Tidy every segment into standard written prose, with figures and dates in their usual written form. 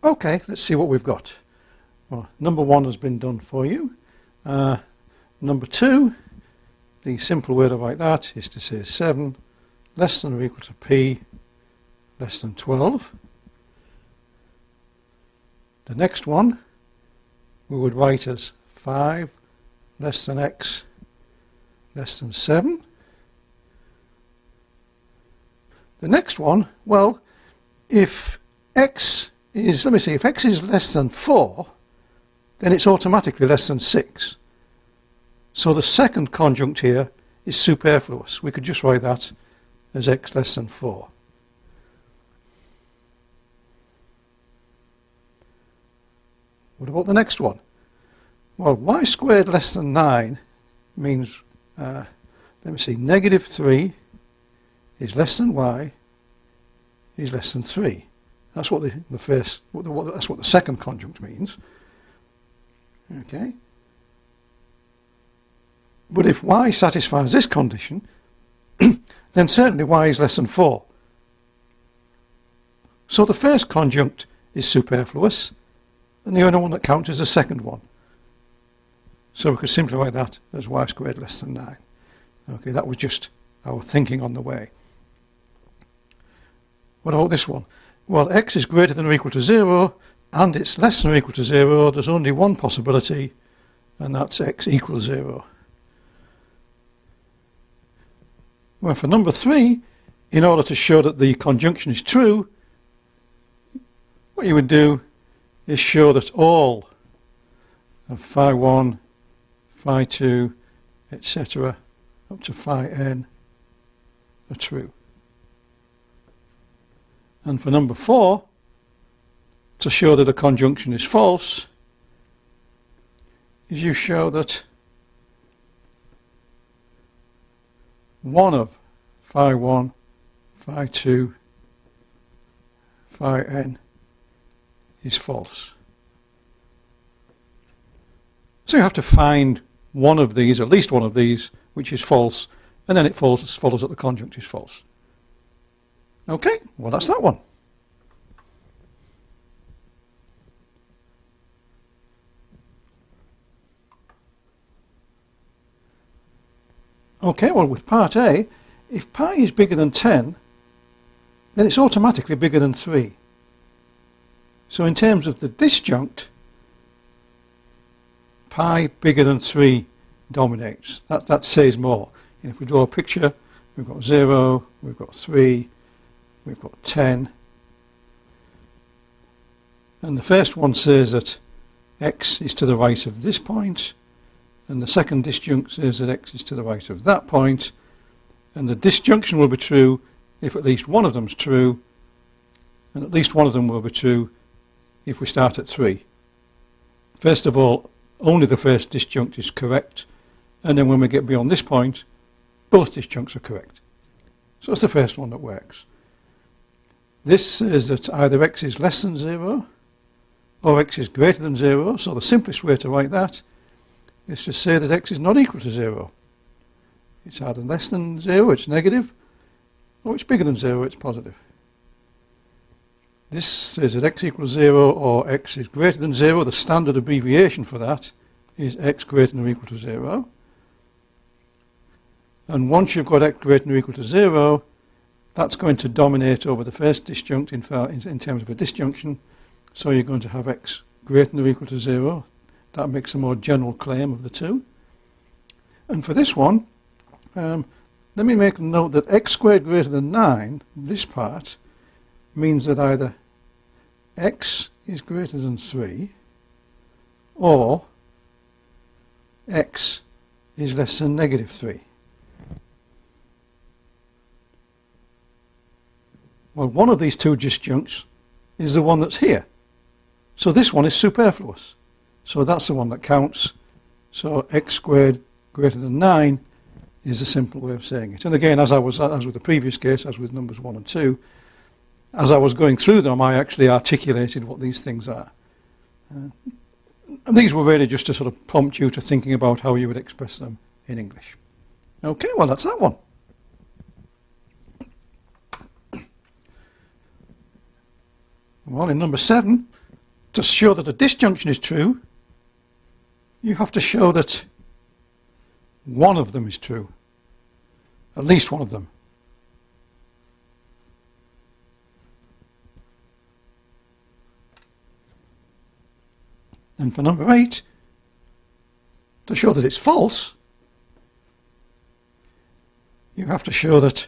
Okay, let's see what we've got. Well, number 1 has been done for you. Number 2, the simple way to write that is to say 7 less than or equal to p less than 12. The next one we would write as 5 less than x less than 7. The next one, well, if x is, let me see, if x is less than 4, then it's automatically less than 6. So the second conjunct here is superfluous. We could just write that as x less than 4. What about the next one? Well, y squared less than 9 means, let me see, negative 3 is less than y is less than 3. That's what that's what the second conjunct means. Okay. But if y satisfies this condition, then certainly y is less than 4. So the first conjunct is superfluous, and the only one that counts is the second one. So we could simply write that as y squared less than 9. Okay, that was just our thinking on the way. What about this one? Well, x is greater than or equal to 0, and it's less than or equal to 0. There's only one possibility, and that's x equals 0. Well, for number 3, in order to show that the conjunction is true, what you would do is show that all of phi 1, phi 2, etc., up to phi n are true. And for number 4, to show that a conjunction is false, is you show that 1 of phi 1, phi 2, phi n is false. So you have to find one of these, at least one of these, which is false, and then it follows that the conjunct is false. Okay, well that's that one. Okay, well with part A, if pi is bigger than 10, then it's automatically bigger than 3. So in terms of the disjunct, pi bigger than 3 dominates. That says more. And if we draw a picture, we've got 0, we've got 3, we've got 10. And the first one says that x is to the right of this point, and the second disjunct says that x is to the right of that point, and the disjunction will be true if at least one of them is true, and at least one of them will be true if we start at 3. First of all, only the first disjunct is correct, and then when we get beyond this point, both disjuncts are correct. So that's the first one that works. This says that either x is less than 0 or x is greater than 0, so the simplest way to write that is to say that x is not equal to 0. It's either less than 0, it's negative, or it's bigger than 0, it's positive. This says that x equals 0 or x is greater than 0. The standard abbreviation for that is x greater than or equal to 0. And once you've got x greater than or equal to 0, that's going to dominate over the first disjunct in terms of a disjunction. So you're going to have x greater than or equal to 0. That makes a more general claim of the two. And for this one, let me make a note that x squared greater than 9, this part, means that either x is greater than 3 or x is less than negative 3. Well, one of these two disjuncts is the one that's here. So this one is superfluous. So that's the one that counts. So x squared greater than 9 is a simple way of saying it. And again, as with the previous case, as with numbers 1 and 2, as I was going through them, I actually articulated what these things are. And these were really just to sort of prompt you to thinking about how you would express them in English. Okay, well that's that one. Well, in number 7, to show that a disjunction is true, you have to show that one of them is true, at least one of them. And for number 8, to show that it's false, you have to show that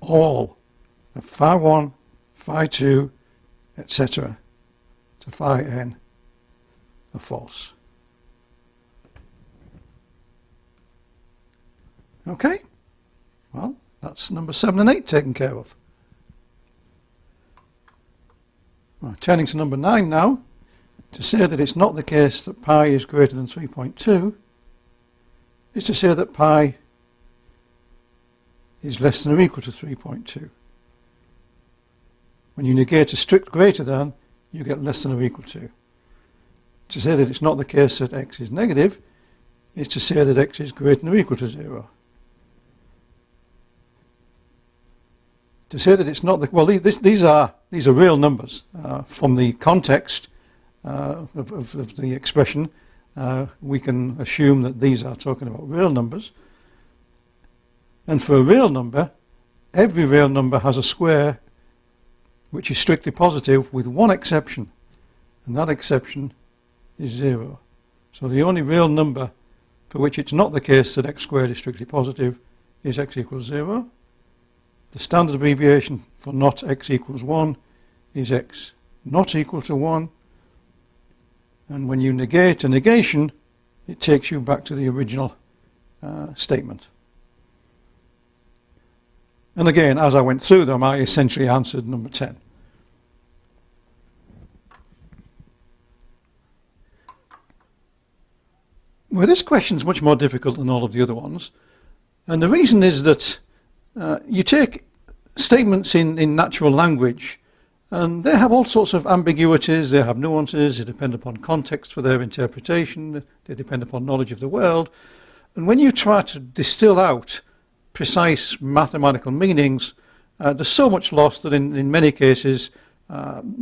all of phi 1, phi 2, etc. to phi n are false. Okay, well, that's number 7 and 8 taken care of. Right, turning to number 9 now, to say that it's not the case that pi is greater than 3.2 is to say that pi is less than or equal to 3.2. When you negate a strict greater than, you get less than or equal to. To say that it's not the case that x is negative is to say that x is greater than or equal to 0. To say that it's not the, well, these are real numbers from the context of the expression. We can assume that these are talking about real numbers. And for a real number, every real number has a square which is strictly positive with one exception, and that exception is 0. So the only real number for which it's not the case that x squared is strictly positive is x equals 0. The standard abbreviation for not x equals 1 is x not equal to 1. And when you negate a negation, it takes you back to the original statement. And again, as I went through them, I essentially answered number 10. Well, this question is much more difficult than all of the other ones. And the reason is that you take statements in natural language, and they have all sorts of ambiguities, they have nuances, they depend upon context for their interpretation, they depend upon knowledge of the world. And when you try to distill out precise mathematical meanings, there's so much lost that in many cases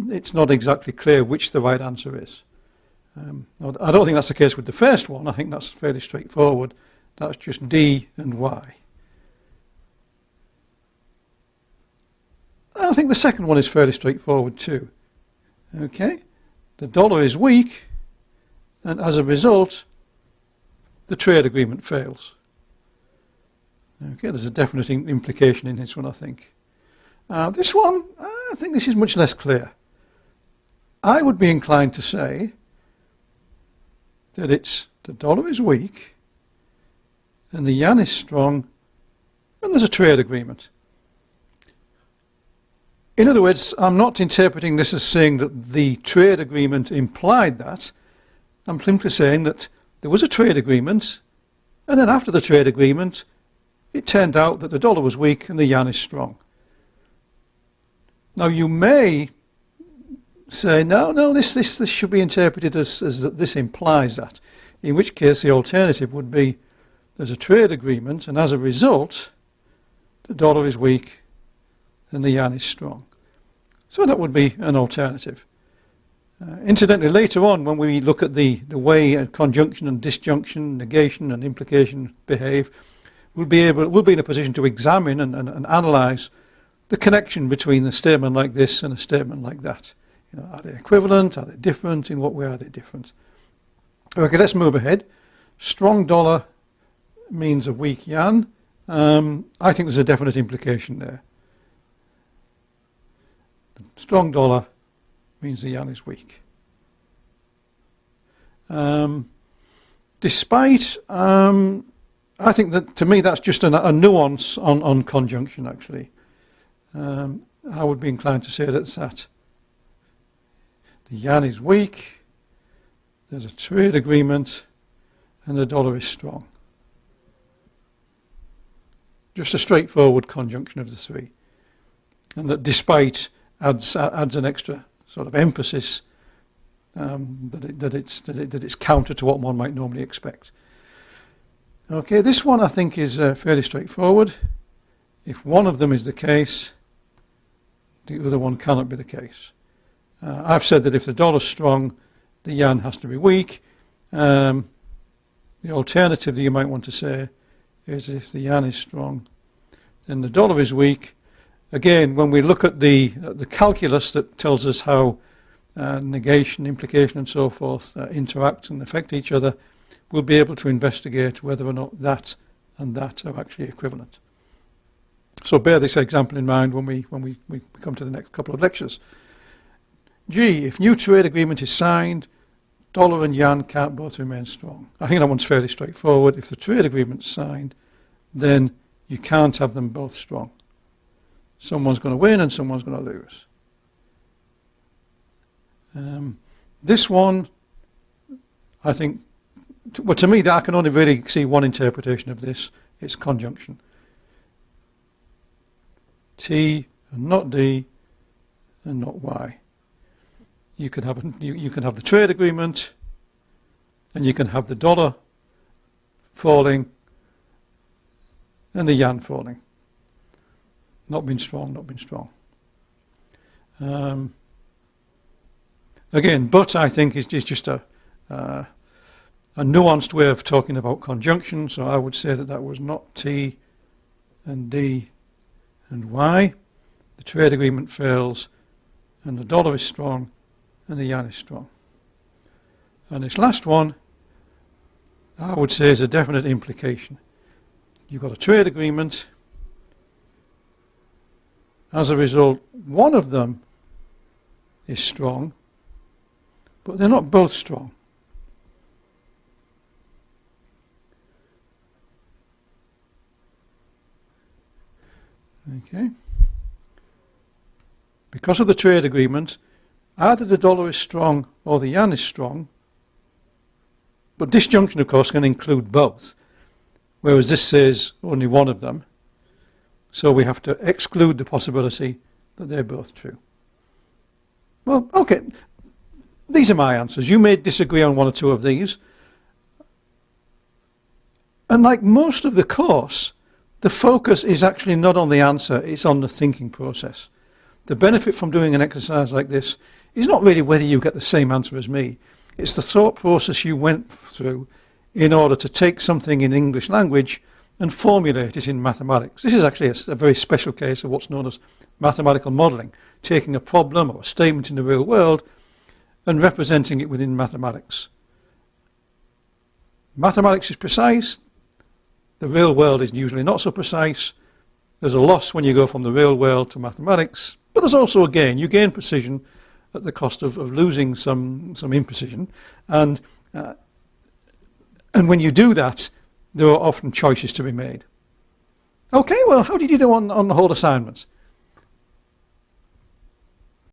it's not exactly clear which the right answer is. I don't think that's the case with the first one. I think that's fairly straightforward. That's just D and Y. I think the second one is fairly straightforward too. Okay, the dollar is weak, and as a result, the trade agreement fails. Okay, there's a definite implication in this one, I think. This one, I think this is much less clear. I would be inclined to say that the dollar is weak, and the yen is strong, and there's a trade agreement. In other words, I'm not interpreting this as saying that the trade agreement implied that. I'm simply saying that there was a trade agreement, and then after the trade agreement, it turned out that the dollar was weak and the yen is strong. Now you may say, no, this should be interpreted as that this implies that, in which case the alternative would be there's a trade agreement, and as a result, the dollar is weak and the yen is strong. So that would be an alternative. Incidentally, later on, when we look at the way conjunction and disjunction, negation and implication behave, we'll be in a position to examine and analyse the connection between a statement like this and a statement like that. You know, are they equivalent? Are they different? In what way are they different? Okay, let's move ahead. Strong dollar means a weak yen. I think there's a definite implication there. Strong dollar means the yen is weak. Despite, I think that to me that's just a nuance on conjunction actually. I would be inclined to say that's that. The yen is weak, there's a trade agreement, and the dollar is strong. Just a straightforward conjunction of the three. And that despite adds an extra sort of emphasis that it's counter to what one might normally expect. Okay, this one I think is fairly straightforward. If one of them is the case, the other one cannot be the case. I've said that if the dollar's strong, the yen has to be weak. The alternative that you might want to say is if the yen is strong, then the dollar is weak. Again, when we look at the calculus that tells us how negation, implication and so forth interact and affect each other, we'll be able to investigate whether or not that and that are actually equivalent. So bear this example in mind when we come to the next couple of lectures. G, if new trade agreement is signed, dollar and yen can't both remain strong. I think that one's fairly straightforward. If the trade agreement's signed, then you can't have them both strong. Someone's going to win and someone's going to lose. This one, I think, to me, I can only really see one interpretation of this. It's conjunction. T and not D and not Y. You can have the trade agreement, and you can have the dollar falling and the yen falling. Not been strong, not been strong. Again, but I think is just a nuanced way of talking about conjunction. So I would say that was not T and D and Y. The trade agreement fails, and the dollar is strong, and the yen is strong. And this last one, I would say, is a definite implication. You've got a trade agreement. As a result, one of them is strong, but they're not both strong. Okay. Because of the trade agreement, either the dollar is strong or the yen is strong, but disjunction, of course, can include both, whereas this says only one of them. So we have to exclude the possibility that they're both true. Well, okay, these are my answers. You may disagree on one or two of these. And like most of the course, the focus is actually not on the answer, it's on the thinking process. The benefit from doing an exercise like this is not really whether you get the same answer as me. It's the thought process you went through in order to take something in English language and formulate it in mathematics. This is actually a very special case of what's known as mathematical modelling, taking a problem or a statement in the real world and representing it within mathematics. Mathematics is precise. The real world is usually not so precise. There's a loss when you go from the real world to mathematics, but there's also a gain. You gain precision at the cost of losing some imprecision. And when you do that, there are often choices to be made. Okay, well, how did you do on the whole assignments?